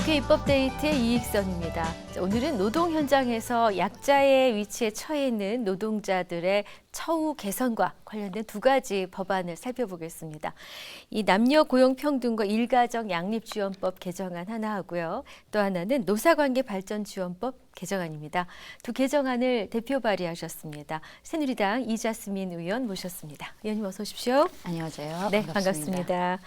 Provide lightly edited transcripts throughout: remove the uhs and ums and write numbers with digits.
국회 입법데이트의 이익선입니다. 오늘은 노동 현장에서 약자의 위치에 처해 있는 노동자들의 처우 개선과 관련된 두 가지 법안을 살펴보겠습니다. 이 남녀 고용 평등과 일가정 양립지원법 개정안 하나 하고요. 또 하나는 노사관계 발전 지원법 개정안입니다. 두 개정안을 대표 발의하셨습니다. 새누리당 이자스민 의원 모셨습니다. 의원님 어서 오십시오. 안녕하세요. 네, 반갑습니다.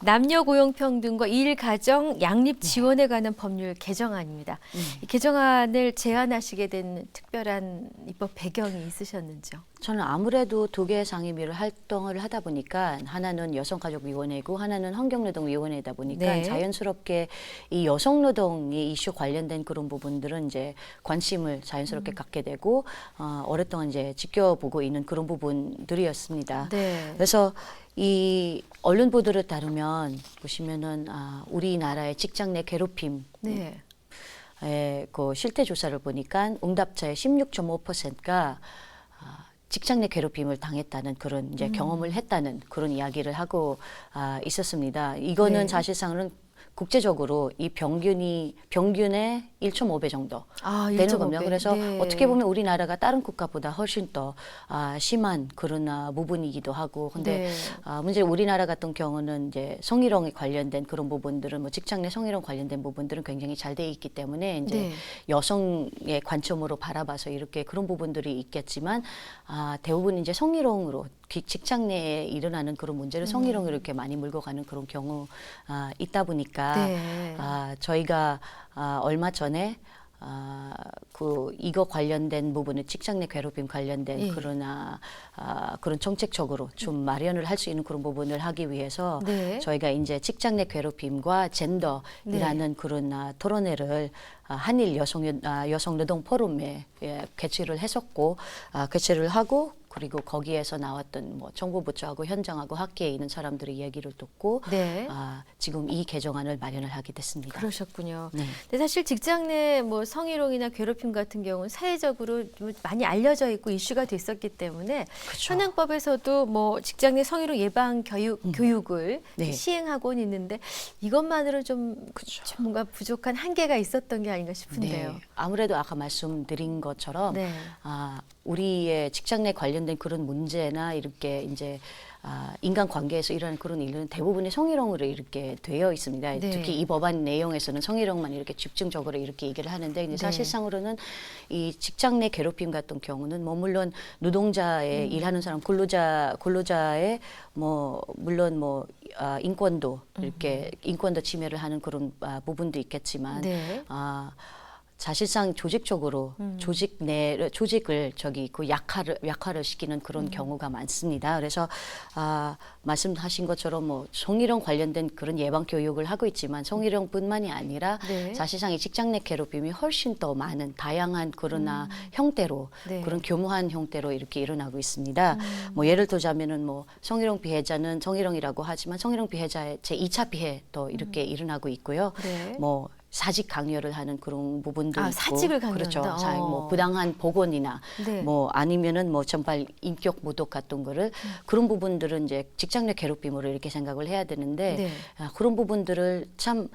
남녀 고용 평등과 일 가정 양립 지원에 관한 법률 개정안입니다. 이 개정안을 제안하시게 된 특별한 입법 배경이 있으셨는지요? 저는 아무래도 두 개의 상임위를 활동을 하다 보니까 하나는 여성가족위원회고 하나는 환경노동위원회다 보니까 네. 자연스럽게 이 여성노동의 이슈 관련된 그런 부분들은 이제 관심을 자연스럽게 갖게 되고 오랫동안 이제 지켜보고 있는 그런 부분들이었습니다. 네. 그래서 이 언론 보도를 따르면 보시면은 우리나라의 직장 내 괴롭힘 네. 그 실태 조사를 보니까 응답자의 16.5%가 직장 내 괴롭힘을 당했다는 그런 이제 경험을 했다는 그런 이야기를 하고 있었습니다. 이거는 네. 사실상은 국제적으로 이 평균의 1.5배 정도 되는 1.5 겁니다. 배. 그래서 네. 어떻게 보면 우리나라가 다른 국가보다 훨씬 더 심한 그런 부분이기도 하고, 근데 네. 문제는 우리나라 같은 경우는 이제 성희롱에 관련된 그런 부분들은 뭐 직장 내 성희롱 관련된 부분들은 굉장히 잘 돼 있기 때문에 이제 네. 여성의 관점으로 바라봐서 이렇게 그런 부분들이 있겠지만 대부분 이제 성희롱으로 직장 내에 일어나는 그런 문제를 성희롱으로 이렇게 많이 몰고 가는 그런 경우 있다 보니까 네. 저희가 얼마 전에 이거 관련된 부분은 직장 내 괴롭힘 관련된 예. 그런 정책적으로 좀 마련을 할 수 있는 그런 부분을 하기 위해서 네. 저희가 이제 직장 내 괴롭힘과 젠더이라는 그런 토론회를 한일 여성 노동 포럼에 개최를 했었고 개최를 하고, 그리고 거기에서 나왔던 뭐 정부부처하고 현장하고 학계에 있는 사람들의 얘기를 듣고 네. 지금 이 개정안을 마련을 하게 됐습니다. 그러셨군요. 네. 근데 사실 직장 내 뭐 성희롱이나 괴롭힘 같은 경우는 사회적으로 좀 많이 알려져 있고 이슈가 됐었기 때문에 그렇죠. 현행법에서도 뭐 직장 내 성희롱 예방 교육을 네. 시행하고는 있는데 이것만으로 좀 뭔가 부족한 한계가 있었던 게 아닌가 싶은데요. 네. 아무래도 아까 말씀드린 것처럼 네. 우리의 직장 내 관련된 그런 문제나 이렇게 이제 인간 관계에서 일어나는 그런 일은 대부분이 성희롱으로 이렇게 되어 있습니다. 네. 특히 이 법안 내용에서는 성희롱만 이렇게 집중적으로 이렇게 얘기를 하는데, 이제 네. 사실상으로는 이 직장 내 괴롭힘 같은 경우는 뭐 물론 노동자의 일하는 사람 근로자의 뭐 물론 뭐 인권도 이렇게 인권도 침해를 하는 그런 부분도 있겠지만 네. 사실상 조직적으로 조직을 약화를 시키는 그런 경우가 많습니다. 그래서 말씀하신 것처럼 뭐 성희롱 관련된 그런 예방 교육을 하고 있지만 성희롱뿐만이 아니라 네. 사실상 이 직장 내 괴롭힘이 훨씬 더 많은 다양한 그런 형태로 네. 그런 교묘한 형태로 이렇게 일어나고 있습니다. 뭐 예를 들자면은 뭐 성희롱 피해자는 성희롱이라고 하지만 성희롱 피해자의 제2차 피해도 이렇게 일어나고 있고요. 네. 뭐 사직 강요를 하는 그런 부분도 있고, 사직을 강요한다. 그렇죠. 뭐 부당한 복원이나 네. 뭐 아니면은 뭐 정말 인격 모독 같은 거를 그런 부분들은 이제 직장 내 괴롭힘으로 이렇게 생각을 해야 되는데 네. 그런 부분들을 참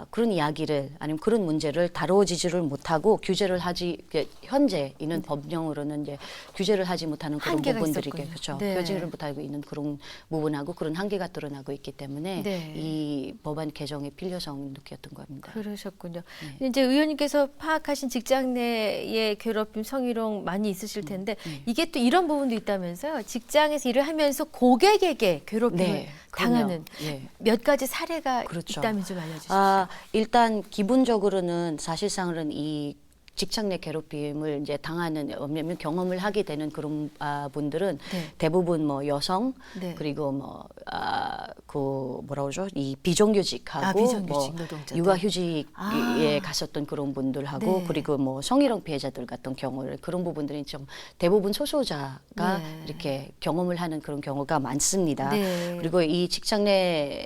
그런 이야기를 아니면 그런 문제를 다뤄지지를 못하고 규제를 하지 현재 있는 법령으로는 이제 규제를 하지 못하는 그런 한계가 부분들이 있었군요. 그렇죠. 네. 규제를 못하고 있는 그런 부분하고 그런 한계가 드러나고 있기 때문에 네. 이 법안 개정의 필요성을 느꼈던 겁니다. 그러셨군요. 이제 의원님께서 파악하신 직장 내의 괴롭힘, 성희롱 많이 있으실 텐데 이게 또 이런 부분도 있다면서요. 직장에서 일을 하면서 고객에게 괴롭힘을 네, 당하는 네. 몇 가지 사례가 그렇죠. 있다면 좀 알려주십시오. 일단 기본적으로는 사실상은 이 직장 내 괴롭힘을 이제 당하는 왜냐면 경험을 하게 되는 그런 분들은 네. 대부분 뭐 여성 네. 그리고 뭐 그 뭐라 그러죠, 이 비정규직하고 비정규직 뭐 노동자들. 육아휴직에 갔었던 그런 분들하고 네. 그리고 뭐 성희롱 피해자들 같은 경우를 그런 부분들이 좀 대부분 소수자가 네. 이렇게 경험을 하는 그런 경우가 많습니다. 네. 그리고 이 직장 내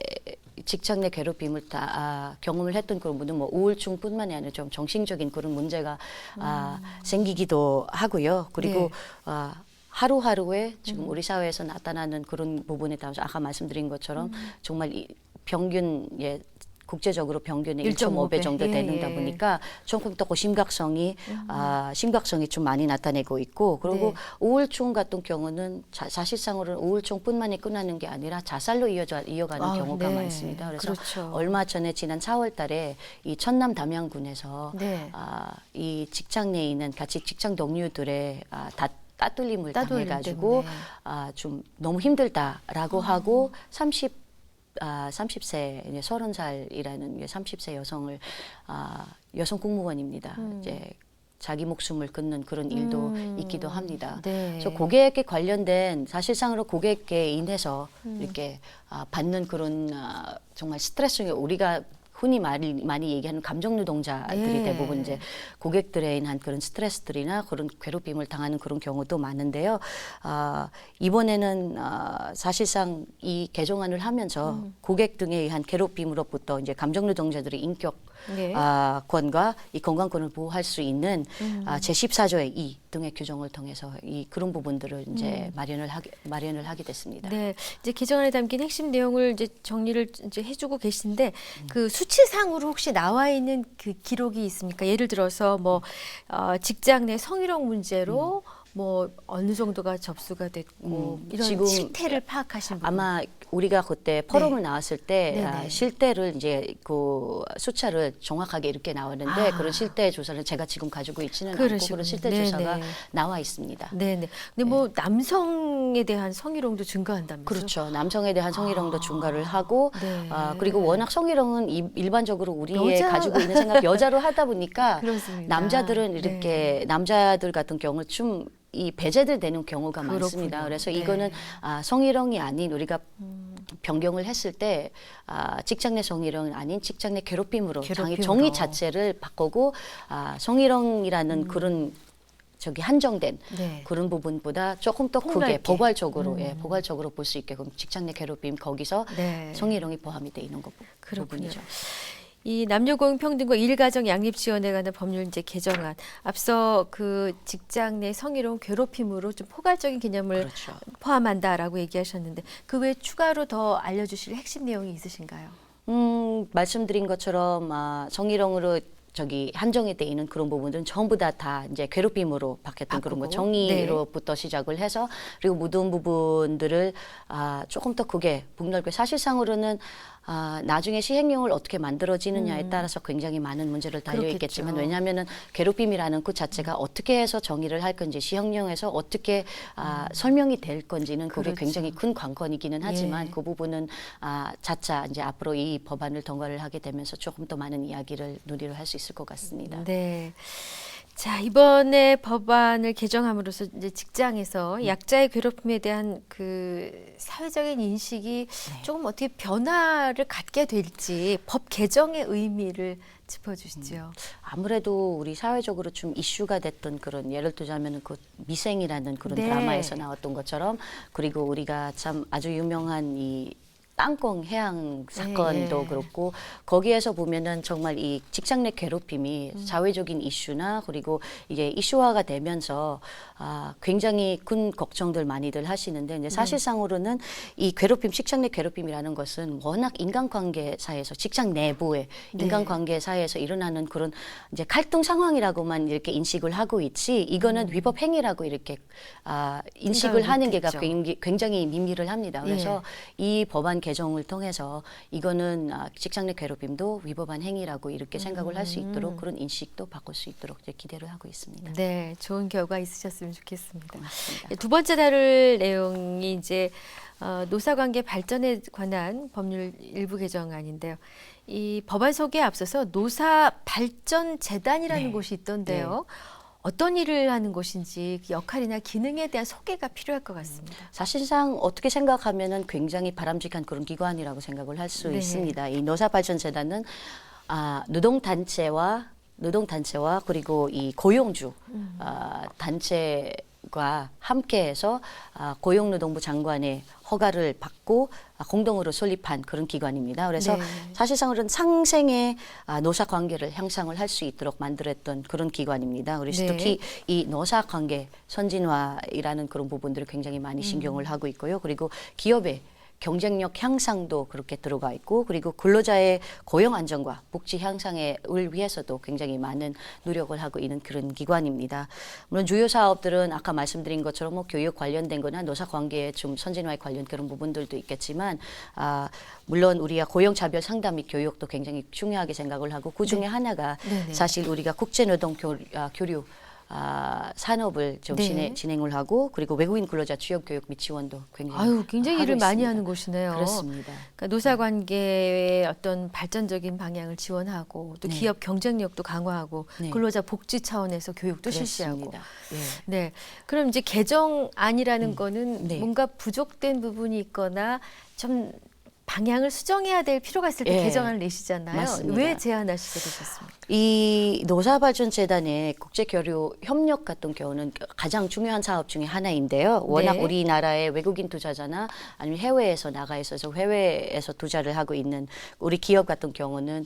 괴롭힘을 다 경험을 했던 그런 분들 뭐 우울증뿐만이 아니라 좀 정신적인 그런 문제가 생기기도 하고요. 그리고 네. 하루하루에 지금 우리 사회에서 나타나는 그런 부분에 따라서 아까 말씀드린 것처럼 정말 이 평균 국제적으로 평균의 1.5 배. 1.5배 정도 되는다 예. 보니까 조금 더 심각성이 심각성이 좀 많이 나타내고 있고 그리고 네. 우울증 같은 경우는 사실상으로는 우울증뿐만이 끝나는 게 아니라 자살로 이어가는 아, 경우가 네. 많습니다. 그래서 그렇죠. 얼마 전에 지난 4월달에 이 천남 담양군에서 네. 이 직장 내에 있는 같이 직장 동료들의 따돌림을 따돌림 당해가지고 때문에. 좀 너무 힘들다라고 하고 30세, 이제 30살이라는 30세 여성을 여성 공무원입니다. 이제 자기 목숨을 끊는 그런 일도 있기도 합니다. 네. 그래서 고객에 관련된 사실상으로 고객에 인해서 이렇게 받는 그런 정말 스트레스 우리가 흔히 많이 얘기하는 감정 노동자들이 예. 대부분 이제 고객들에 인한 그런 스트레스들이나 그런 괴롭힘을 당하는 그런 경우도 많은데요. 이번에는 사실상 이 개정안을 하면서 고객 등에 의한 괴롭힘으로부터 이제 감정 노동자들의 인격 네. 권과 이 건강권을 보호할 수 있는 제14조의 2 등의 규정을 통해서 이 그런 부분들을 이제 마련을 하게 됐습니다. 네, 이제 개정안에 담긴 핵심 내용을 이제 정리를 이제 해주고 계신데 그 수치상으로 혹시 나와 있는 그 기록이 있습니까? 예를 들어서 뭐 직장 내 성희롱 문제로 뭐 어느 정도가 접수가 됐고 이런 지금 실태를 파악하신 분. 아마 우리가 그때 포럼을 나왔을 때 네네. 실태를 이제 그 숫자를 정확하게 이렇게 나왔는데 그런 실태 조사를 제가 지금 가지고 있지는 않고 그러시군요. 그런 실태 네네. 조사가 나와 있습니다. 네네. 근데 뭐 남성에 대한 성희롱도 증가한다면서요? 그렇죠. 남성에 대한 성희롱도 증가를 하고 네. 그리고 워낙 성희롱은 일반적으로 우리의 여자. 가지고 있는 생각 여자로 하다 보니까 그렇습니다. 남자들은 이렇게 남자들 같은 경우 좀 이 배제들 되는 경우가 그렇군요. 많습니다. 그래서 네. 이거는 성희롱이 아닌 우리가 변경을 했을 때 직장 내 성희롱이 아닌 직장 내 괴롭힘으로 정의 자체를 바꾸고 성희롱이라는 그런 한정된 네. 그런 부분보다 조금 더 폭넓게. 크게 포괄적으로 포괄적으로 볼 수 있게끔 직장 내 괴롭힘 거기서 네. 성희롱이 포함이 돼 있는 그렇군요. 부분이죠. 이 남녀공평등과 일가정 양립 지원에 관한 법률 이제 개정안 앞서 그 직장 내 성희롱 괴롭힘으로 좀 포괄적인 개념을 그렇죠. 포함한다라고 얘기하셨는데 그 외에 추가로 더 알려주실 핵심 내용이 있으신가요? 말씀드린 것처럼 성희롱으로 한정이 돼 있는 그런 부분들은 전부 다 이제 괴롭힘으로 바뀌었던 그런 거 바꾸고. 정의로부터 시작을 해서 그리고 모든 부분들을 조금 더 크게 폭넓게 사실상으로는 나중에 시행령을 어떻게 만들어지느냐에 따라서 굉장히 많은 문제를 달려 있겠지만 그렇겠죠. 왜냐하면은 괴롭힘이라는 그 자체가 어떻게 해서 정의를 할 건지 시행령에서 어떻게 설명이 될 건지는 그게 그렇죠. 굉장히 큰 관건이기는 하지만 예. 그 부분은 차차 이제 앞으로 이 법안을 통과를 하게 되면서 조금 더 많은 이야기를 논의를 할 수 있을 것 같습니다. 네. 자, 이번에 법안을 개정함으로써 이제 직장에서 약자의 괴롭힘에 대한 그 사회적인 인식이 조금 어떻게 변화를 갖게 될지 법 개정의 의미를 짚어주시죠. 아무래도 우리 사회적으로 좀 이슈가 됐던 그런 예를 들자면 그 미생이라는 그런 네. 드라마에서 나왔던 것처럼 그리고 우리가 참 아주 유명한 이 땅콩 해양 사건도 예. 그렇고 거기에서 보면은 정말 이 직장 내 괴롭힘이 사회적인 이슈나 그리고 이제 이슈화가 되면서 굉장히 큰 걱정들 많이들 하시는데 이제 사실상으로는 이 괴롭힘 직장 내 괴롭힘이라는 것은 워낙 인간관계 사이에서 직장 내부의 인간관계 사이에서 일어나는 그런 이제 갈등 상황이라고만 이렇게 인식을 하고 있지 이거는 위법 행위라고 이렇게 인식을 하는 게가 굉장히 미미를 합니다. 그래서 이 법안 개정을 통해서 이거는 직장 내 괴롭힘도 위법한 행위라고 이렇게 생각을 할 수 있도록 그런 인식도 바꿀 수 있도록 이제 기대를 하고 있습니다. 네, 좋은 결과 있으셨으면 좋겠습니다. 고맙습니다. 두 번째 다룰 내용이 이제 노사관계 발전에 관한 법률 일부 개정안인데요. 이 법안 소개에 앞서서 노사발전재단이라는 곳이 있던데요. 어떤 일을 하는 곳인지 그 역할이나 기능에 대한 소개가 필요할 것 같습니다. 사실상 어떻게 생각하면은 굉장히 바람직한 그런 기관이라고 생각을 할 수 네. 있습니다. 이 노사발전재단은 노동단체와 그리고 이 고용주 단체가 함께해서 고용노동부 장관의 허가를 받고 공동으로 설립한 그런 기관입니다. 그래서 네. 사실상으로는 상생의 노사관계를 향상을 할 수 있도록 만들었던 그런 기관입니다. 그래서 네. 특히 이 노사관계 선진화이라는 그런 부분들을 굉장히 많이 신경을 하고 있고요. 그리고 기업의 경쟁력 향상도 그렇게 들어가 있고 그리고 근로자의 고용 안정과 복지 향상을 위해서도 굉장히 많은 노력을 하고 있는 그런 기관입니다. 물론 주요 사업들은 아까 말씀드린 것처럼 뭐 교육 관련된 거나 노사 관계에 좀 선진화에 관련 그런 부분들도 있겠지만 물론 우리가 고용차별 상담 및 교육도 굉장히 중요하게 생각을 하고 그 중에 하나가 네네. 사실 우리가 국제노동 교류 산업을 좀 네. 진행을 하고 그리고 외국인 근로자 취업 교육 및 지원도 굉장히 아유, 굉장히 하고 일을 많이 있습니다. 하는 곳이네요. 그렇습니다. 그러니까 노사관계의 어떤 발전적인 방향을 지원하고 또 네. 기업 경쟁력도 강화하고 네. 근로자 복지 차원에서 교육도 실시하고. 그렇습니다. 예. 네. 그럼 이제 개정안이라는 거는 네. 뭔가 부족된 부분이 있거나 좀 방향을 수정해야 될 필요가 있을 때 예. 개정안을 내시잖아요. 맞습니다. 왜 제안하시게 되셨습니까? 이 노사발전재단의 국제교류 협력 같은 경우는 가장 중요한 사업 중에 하나인데요. 워낙 네. 우리나라의 외국인 투자자나 아니면 해외에서 나가 있어서 해외에서 투자를 하고 있는 우리 기업 같은 경우는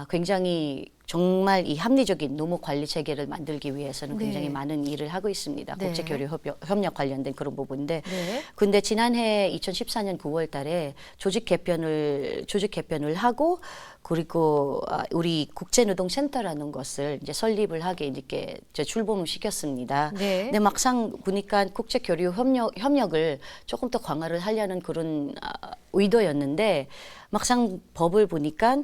굉장히 정말 이 합리적인 노무 관리 체계를 만들기 위해서는 굉장히 네. 많은 일을 하고 있습니다. 네. 국제교류 협력 관련된 그런 부분인데 네. 근데 지난해 2014년 9월 달에 조직 개편을 하고 그리고 우리 국제노동센터라는 것을 이제 설립을 하게 이렇게 출범을 시켰습니다. 네. 근데 막상 보니까 국제교류 협력을 조금 더 강화를 하려는 그런 의도였는데 막상 법을 보니까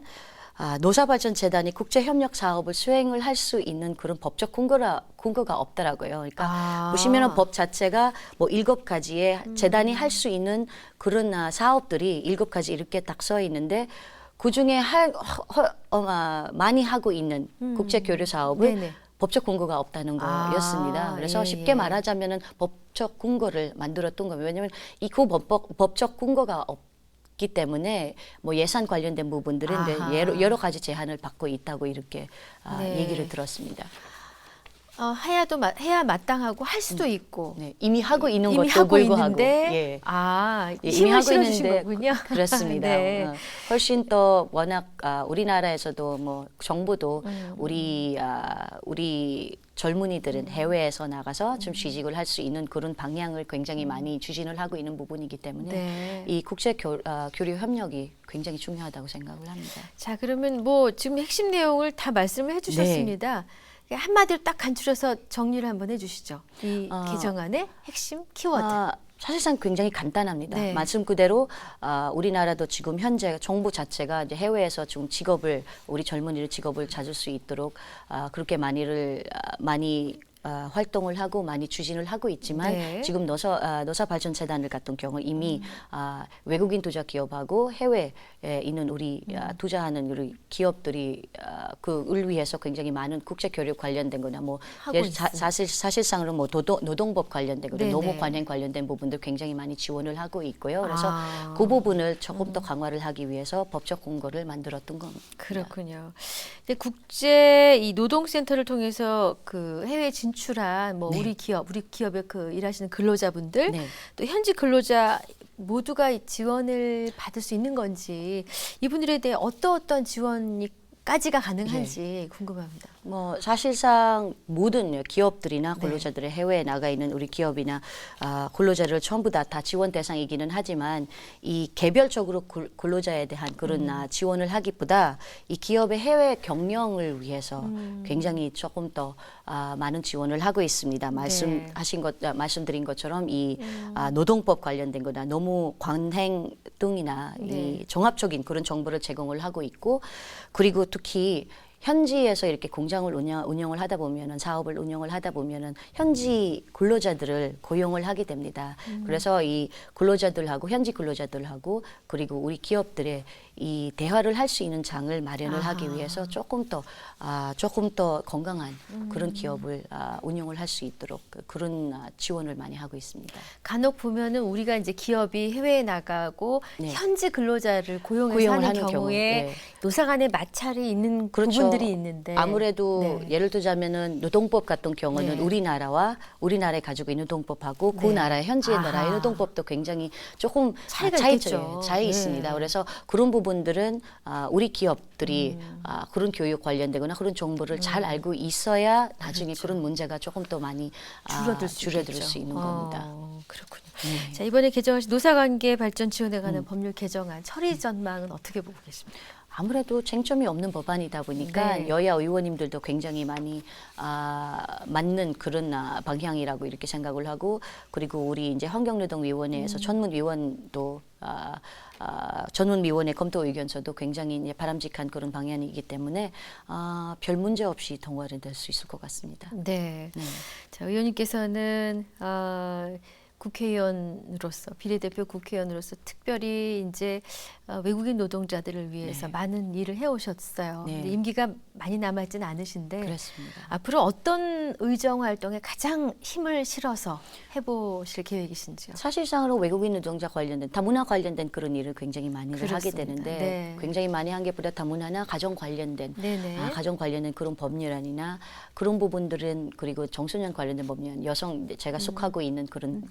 노사발전재단이 국제협력 사업을 수행을 할 수 있는 그런 법적 근거가 없더라고요. 그러니까 보시면은 법 자체가 뭐 7가지의 재단이 할 수 있는 그런 사업들이 7가지 이렇게 딱 써 있는데 그 중에 많이 하고 있는 국제교류 사업을 네네. 법적 근거가 없다는 거였습니다. 그래서 예, 쉽게 예. 말하자면은 법적 근거를 만들었던 거예요. 왜냐하면 그 법적 근거가 없기 때문에 뭐 예산 관련된 부분들인데 아하. 여러 가지 제한을 받고 있다고 이렇게 네. 얘기를 들었습니다. 해야 마땅하고 할 수도 있고 네, 이미 하고 있는 이미 것도 하고 불구하고 있는데 예, 이미 힘을 하고 실어주신 있는데 거군요. 그렇습니다. 네. 훨씬 더 워낙 우리나라에서도 뭐 정부도 우리 젊은이들은 해외에서 나가서 좀 취직을 할 수 있는 그런 방향을 굉장히 많이 추진을 하고 있는 부분이기 때문에 네. 이 국제 교류 협력이 굉장히 중요하다고 생각을 합니다. 자, 그러면 뭐 지금 핵심 내용을 다 말씀을 해주셨습니다. 한마디로 딱 간추려서 정리를 한번 해주시죠. 이 개정안의 핵심 키워드. 사실상 굉장히 간단합니다. 네. 말씀 그대로 우리나라도 지금 현재 정부 자체가 이제 해외에서 좀 우리 젊은이들 직업을 찾을 수 있도록 그렇게 많이 활동을 하고 많이 추진을 하고 있지만 네. 지금 노사발전재단을 같은 경우 이미 외국인 투자 기업하고 해외에 있는 우리 투자하는 우리 기업들이 그을 위해서 굉장히 많은 국제 교류 관련된 거나 뭐 하고 있습니다. 사실상으로 뭐 노동법 관련된 거나 네네. 노무 관련 관련된 부분들 굉장히 많이 지원을 하고 있고요. 그래서 그 부분을 조금 더 강화를 하기 위해서 법적 공고를 만들었던 겁니다. 그렇군요. 근데 국제 이 노동센터를 통해서 그 해외 진출한 뭐 네. 우리 기업에 그 일하시는 근로자분들 네. 또 현지 근로자 모두가 이 지원을 받을 수 있는 건지 이분들에 대해 어떤 지원까지가 가능한지 궁금합니다. 뭐 사실상 모든 기업들이나 근로자들의 해외에 나가 있는 우리 기업이나 근로자를 전부 다 지원 대상이기는 하지만 이 개별적으로 근로자에 대한 그런 지원을 하기보다 이 기업의 해외 경영을 위해서 굉장히 조금 더 많은 지원을 하고 있습니다. 말씀드린 것처럼 이 노동법 관련된 거나 노무 관행 등이나 네. 이 종합적인 그런 정보를 제공을 하고 있고 그리고 특히 현지에서 이렇게 공장을 운영을 하다 보면은 사업을 운영을 하다 보면은 현지 근로자들을 고용을 하게 됩니다. 그래서 이 근로자들하고 현지 근로자들하고 그리고 우리 기업들의 이 대화를 할 수 있는 장을 마련을 하기 위해서 조금 더 건강한 그런 기업을 운영을 할 수 있도록 그런 지원을 많이 하고 있습니다. 간혹 보면은 우리가 이제 기업이 해외에 나가고 네. 현지 근로자를 고용해서 고용을 하는 하는 경우에 경우, 네. 노사 간의 마찰이 있는 그렇죠. 부분들이 있는데 아무래도 네. 예를 들자면은 노동법 같은 경우는 네. 우리나라에 가지고 있는 노동법하고 그 네. 나라의 현지의 아하. 나라의 노동법도 굉장히 조금 차이가 있겠죠. 차이 네. 있습니다. 그래서 그런 부분들은 우리 기업들이 그런 교육 관련되거나 그런 정보를 잘 알고 있어야 나중에 그렇죠. 그런 문제가 조금 더 많이 줄어들 수 있는 겁니다. 그렇군요. 네. 자, 이번에 개정하신 노사관계 발전 지원에 관한 법률 개정안 처리 전망은 어떻게 보고 계십니까? 아무래도 쟁점이 없는 법안이다 보니까 네. 여야 의원님들도 굉장히 많이 맞는 그런 방향이라고 이렇게 생각을 하고, 그리고 우리 이제 환경노동위원회에서 전문위원도 전문위원회 검토 의견서도 굉장히 이제 바람직한 그런 방향이기 때문에 별 문제 없이 통과를 될 수 있을 것 같습니다. 네. 네. 자, 의원님께서는 국회의원으로서 비례대표 국회의원으로서 특별히 이제 외국인 노동자들을 위해서 네. 많은 일을 해오셨어요. 네. 근데 임기가 많이 남아있지는 않으신데 그렇습니다. 앞으로 어떤 의정 활동에 가장 힘을 실어서 해보실 계획이신지요? 사실상으로 외국인 노동자 관련된 다문화 관련된 그런 일을 굉장히 많이 하게 그렇습니다. 되는데 네. 굉장히 많이 한 게보다 다문화나 가정 관련된 네네. 가정 관련된 그런 법률안이나 그런 부분들은, 그리고 청소년 관련된 법률안, 여성 제가 속하고 있는 그런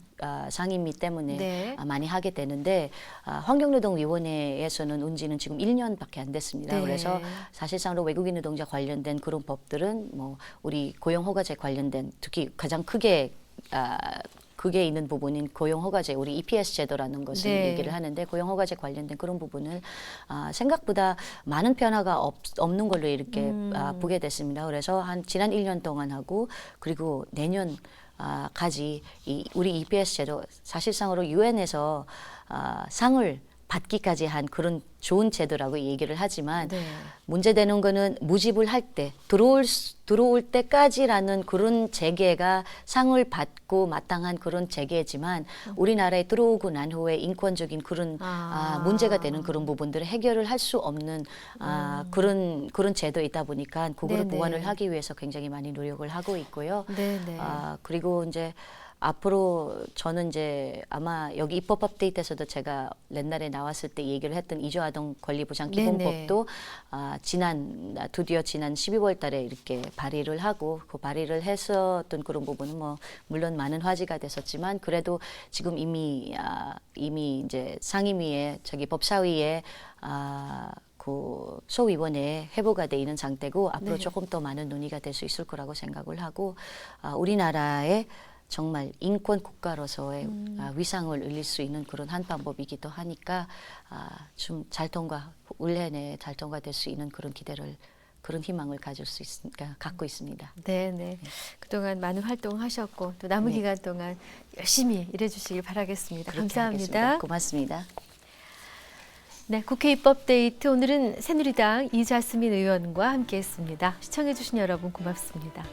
상임위 때문에 네. 많이 하게 되는데 환경노동위원회에서는 운지는 지금 1년밖에 안 됐습니다. 네. 그래서 사실상으로 외국인 노동자 관련된 그런 법들은 뭐 우리 고용허가제 관련된, 특히 가장 크게 있는 부분인 고용허가제, 우리 EPS 제도라는 것을 네. 얘기를 하는데, 고용허가제 관련된 그런 부분을 생각보다 많은 변화가 없는 걸로 이렇게 보게 됐습니다. 그래서 지난 1년 동안 하고, 그리고 내년 까지 우리 EPS 제도, 사실상으로 유엔에서 상을 받기까지 한 그런 좋은 제도라고 얘기를 하지만 네. 문제되는 거는 모집을 할 때 들어올 때까지라는 그런 재계가 상을 받고 마땅한 그런 재계지만 우리나라에 들어오고 난 후에 인권적인 그런 문제가 되는 그런 부분들을 해결을 할 수 없는 그런 제도이다 보니까 그거를 네네. 보완을 하기 위해서 굉장히 많이 노력을 하고 있고요. 네네. 그리고 이제 앞으로 저는 이제 아마 여기 입법 업데이트에서도 제가 옛날에 나왔을 때 얘기를 했던 이주아동 권리보장 기본법도 드디어 지난 12월 달에 이렇게 발의를 하고, 그 발의를 했었던 그런 부분은 뭐 물론 많은 화제가 됐었지만 그래도 지금 이미 이제 상임위에 저기 법사위에 그 소위원회에 회부가 돼 있는 상태고, 앞으로 네. 조금 더 많은 논의가 될 수 있을 거라고 생각을 하고, 우리나라의 정말 인권 국가로서의 위상을 올릴 수 있는 그런 한 방법이기도 하니까 좀 올해 내에 잘 통과될 수 있는 그런 그런 희망을 갖고 있습니다. 네네. 그동안 많은 활동하셨고 또 남은 네. 기간 동안 열심히 일해주시길 바라겠습니다. 그렇게 감사합니다. 하겠습니다. 고맙습니다. 네, 국회 입법데이트 오늘은 새누리당 이자스민 의원과 함께했습니다. 시청해주신 여러분 고맙습니다.